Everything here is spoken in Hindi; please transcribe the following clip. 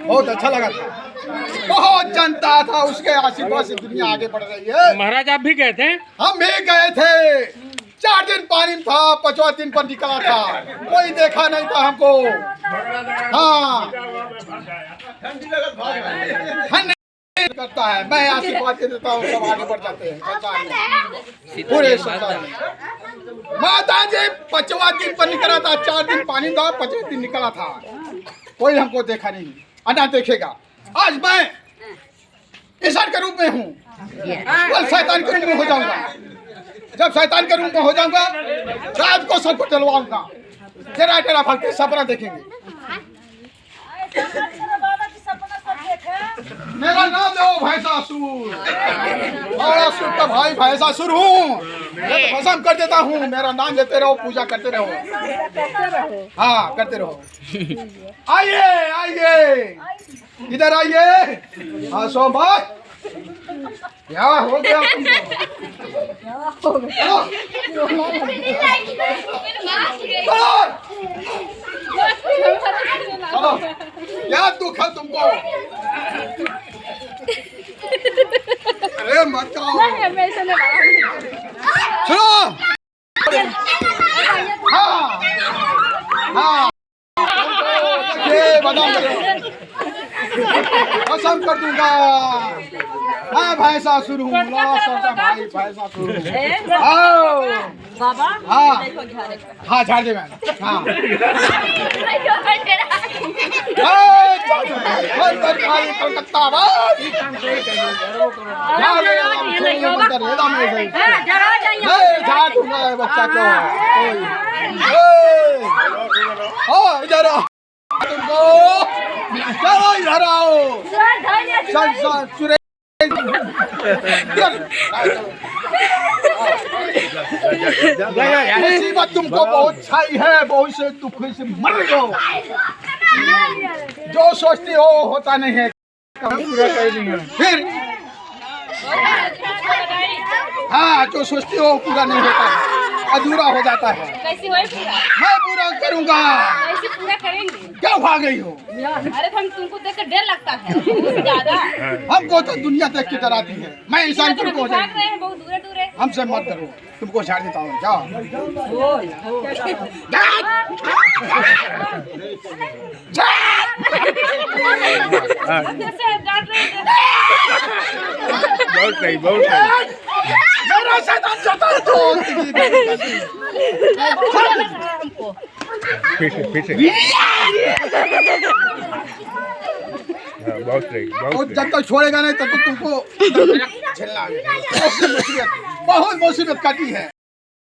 बहुत अच्छा लगा था, बहुत जनता था, उसके आशीर्वाद से दुनिया आगे बढ़ रही है। महाराज आप भी गए थे? हम भी गए थे, 4 दिन पानी में था, 5वां दिन पर निकला था, कोई देखा नहीं था हमको। हाँ ठंडी करता है, मैं आशीर्वाद दे देता हूँ, सब आगे बढ़ जाते हैं पूरे संसार में। माता जी 5वां दिन पर निकला था, 4 दिन पानी था, 5वें दिन निकला था, कोई हमको देखा नहीं, अना देखेगा। आज मैं ईश्वर के रूप में हूँ, कल शैतान के रूप में हो जाऊंगा। जब शैतान के रूप में हो जाऊंगा, रात को सबको जलवाऊंगा, तेरा तेरा फल के सपना देखेंगे। मेरा नाम है भैंसासुर, और असुर का भाई भैंसासुर हूँ। मैं तो भस्म कर देता हूँ, मेरा नाम लेते रहो, पूजा करते रहो। हाँ करते रहो। आइए आइए, इधर आइए। हाँ सोमवार क्या हो गया तुमको? चलो, क्या दुख है तुमको? अरे मत जाओ, सुनो। हाँ हाँ, ये बादाम कसम कर दूंगा। हाँ भैंसासुर हूँ, भाई भैंसासुर हूँ। बाबा हाँ हाँ झाड़ दे मैं। हाँ कलकत्ता झाड़ दूंगा बच्चा को। इधर तुमको, चलो इधर आओ। चल मुसीबत तुमको बहुत छाई है, बहुत से दुख से मर गए। जो सोचती हो होता नहीं है, फिर हाँ जो सोचती हो पूरा नहीं होता है, अधूरा हो जाता है। कैसे होए पूरा? मैं पूरा करूँगा। कैसे पूरा करेंगे? क्या भाग गई हो? अरे हम तुमको देख कर डर लगता है बहुत ज्यादा। हमको तो दुनिया देख के डराती है। मैं इंसान तुमको हो भाग रहे हैं बहुत दूर दूर है। हमसे मत डरो, तुमको झाड़ देता हूँ। जाओ कैसे डर रहे हैं? बहुत सही, बहुत सही। मेरा शैतान शैतान हमको पीछे बहुत सही, बहुत जब तक छोड़ेगा नहीं तब तक तुमको झेलना है। बहुत मुसीबत काटी है।